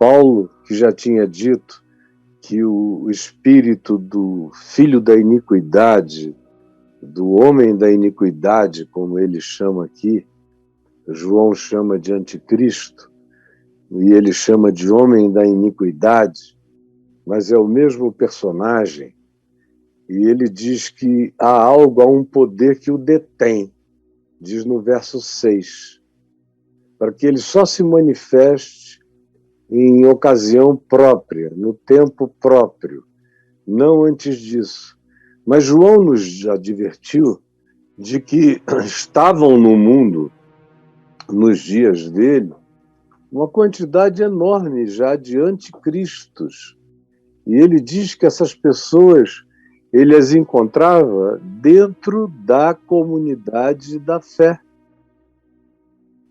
Paulo, que já tinha dito que o espírito do filho da iniquidade, do homem da iniquidade, como ele chama aqui, João chama de anticristo, e ele chama de homem da iniquidade, mas é o mesmo personagem, e ele diz que há um poder que o detém, diz no verso 6, para que ele só se manifeste em ocasião própria, no tempo próprio, não antes disso. Mas João nos advertiu de que estavam no mundo, nos dias dele, uma quantidade enorme já de anticristos. E ele diz que essas pessoas, ele as encontrava dentro da comunidade da fé.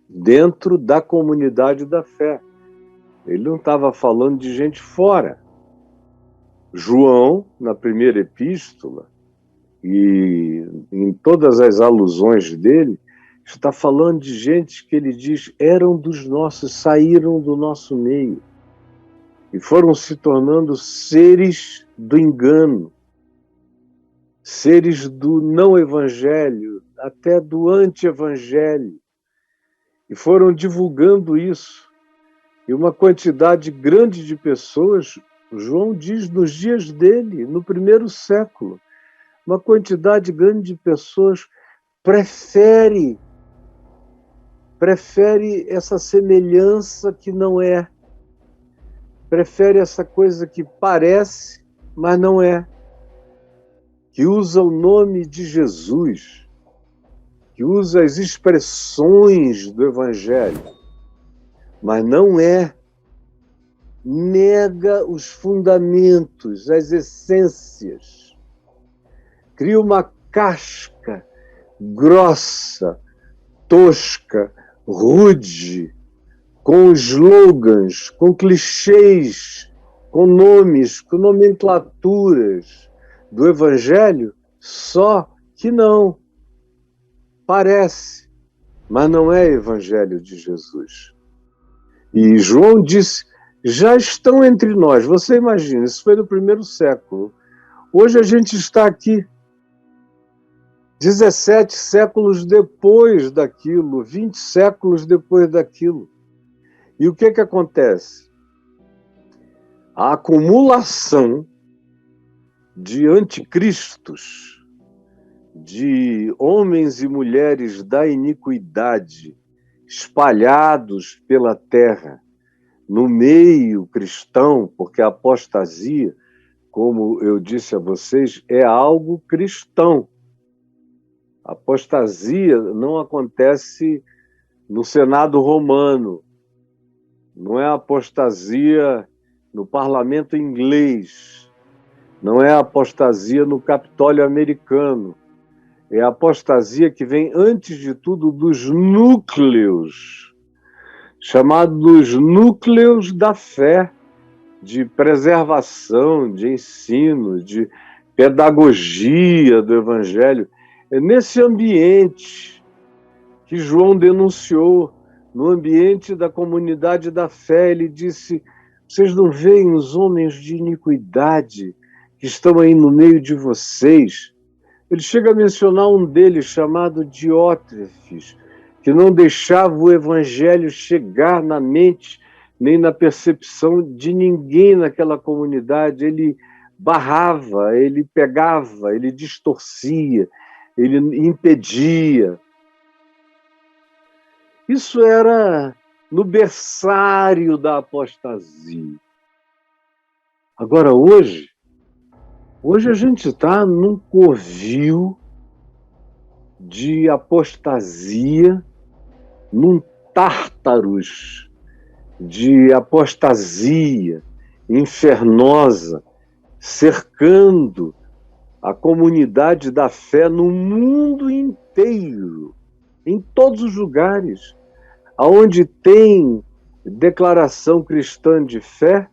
Dentro da comunidade da fé. Ele não estava falando de gente fora. João, na primeira epístola, e em todas as alusões dele, está falando de gente que ele diz eram dos nossos, saíram do nosso meio e foram se tornando seres do engano, seres do não evangelho, até do anti-evangelho, e foram divulgando isso. E uma quantidade grande de pessoas, João diz nos dias dele, no primeiro século, uma quantidade grande de pessoas prefere essa semelhança que não é, prefere essa coisa que parece, mas não é, que usa o nome de Jesus, que usa as expressões do Evangelho, mas não é, nega os fundamentos, as essências, cria uma casca grossa, tosca, rude, com slogans, com clichês, com nomes, com nomenclaturas do Evangelho, só que não. Parece, mas não é Evangelho de Jesus. E João disse, já estão entre nós. Você imagina, isso foi no primeiro século. Hoje a gente está aqui, 17 séculos depois daquilo, 20 séculos depois daquilo. E o que acontece? A acumulação de anticristos, de homens e mulheres da iniquidade, espalhados pela terra, no meio cristão, porque a apostasia, como eu disse a vocês, é algo cristão. A apostasia não acontece no Senado romano, não é apostasia no parlamento inglês, não é apostasia no Capitólio americano, é a apostasia que vem, antes de tudo, dos núcleos, chamados núcleos da fé, de preservação, de ensino, de pedagogia do Evangelho. É nesse ambiente que João denunciou, no ambiente da comunidade da fé, ele disse, vocês não veem os homens de iniquidade que estão aí no meio de vocês? Ele chega a mencionar um deles, chamado Diótrefes, que não deixava o evangelho chegar na mente, nem na percepção de ninguém naquela comunidade. Ele barrava, ele pegava, ele distorcia, ele impedia. Isso era no berçário da apostasia. Agora, hoje a gente está num covil de apostasia, num tártaros de apostasia infernosa, cercando a comunidade da fé no mundo inteiro, em todos os lugares. Aonde tem declaração cristã de fé,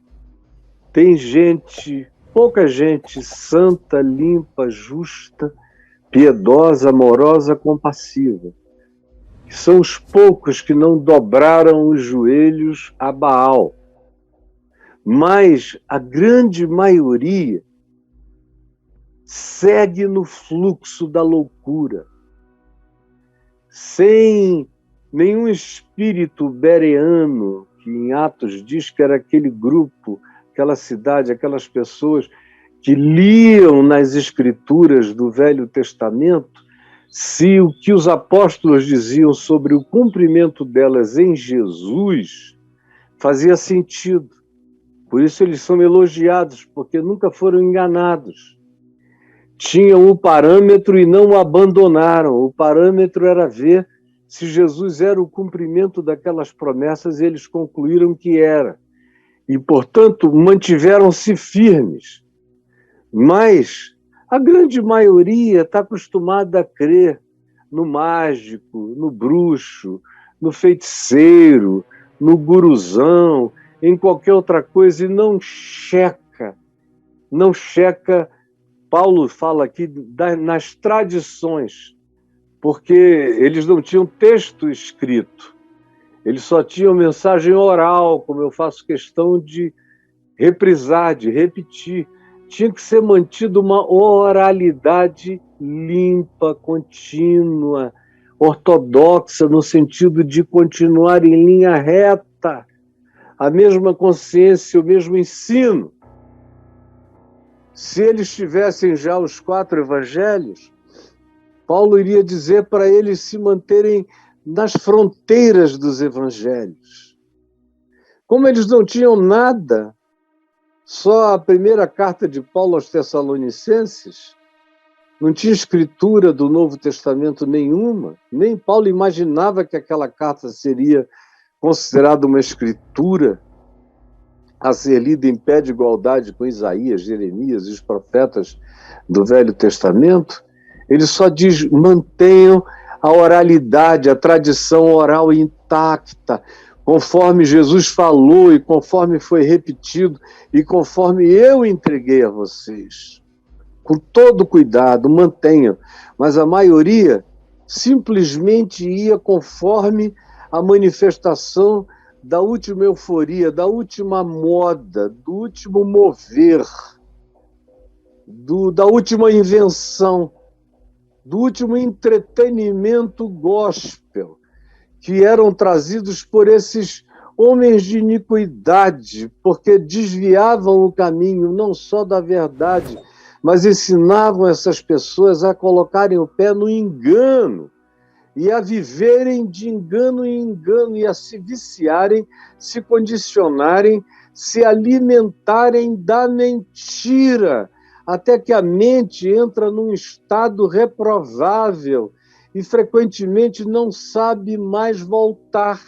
tem gente, pouca gente santa, limpa, justa, piedosa, amorosa, compassiva. São os poucos que não dobraram os joelhos a Baal. mas a grande maioria segue no fluxo da loucura, sem nenhum espírito bereano, que em Atos diz que era aquele grupo, aquela cidade, aquelas pessoas que liam nas escrituras do Velho Testamento, se o que os apóstolos diziam sobre o cumprimento delas em Jesus fazia sentido. Por isso eles são elogiados, porque nunca foram enganados. Tinham o parâmetro e não o abandonaram. O parâmetro era ver se Jesus era o cumprimento daquelas promessas, e eles concluíram que era. E, portanto, mantiveram-se firmes. Mas a grande maioria está acostumada a crer no mágico, no bruxo, no feiticeiro, no guruzão, em qualquer outra coisa, e não checa. Paulo fala aqui nas tradições, porque eles não tinham texto escrito, eles só tinham mensagem oral, como eu faço questão de reprisar, de repetir. Tinha que ser mantida uma oralidade limpa, contínua, ortodoxa, no sentido de continuar em linha reta, a mesma consciência, o mesmo ensino. Se eles tivessem já os 4 evangelhos, Paulo iria dizer para eles se manterem nas fronteiras dos evangelhos. Como eles não tinham nada, só a primeira carta de Paulo aos Tessalonicenses, não tinha escritura do Novo Testamento nenhuma, nem Paulo imaginava que aquela carta seria considerada uma escritura a ser lida em pé de igualdade com Isaías, Jeremias e os profetas do Velho Testamento. Ele só diz: mantenham a oralidade, a tradição oral intacta, conforme Jesus falou e conforme foi repetido e conforme eu entreguei a vocês. Com todo cuidado, mantenham. Mas a maioria simplesmente ia conforme a manifestação da última euforia, da última moda, do último mover, da última invenção, do último entretenimento gospel, que eram trazidos por esses homens de iniquidade, porque desviavam o caminho não só da verdade, mas ensinavam essas pessoas a colocarem o pé no engano, e a viverem de engano em engano, e a se viciarem, se condicionarem, se alimentarem da mentira, até que a mente entra num estado reprovável e frequentemente não sabe mais voltar.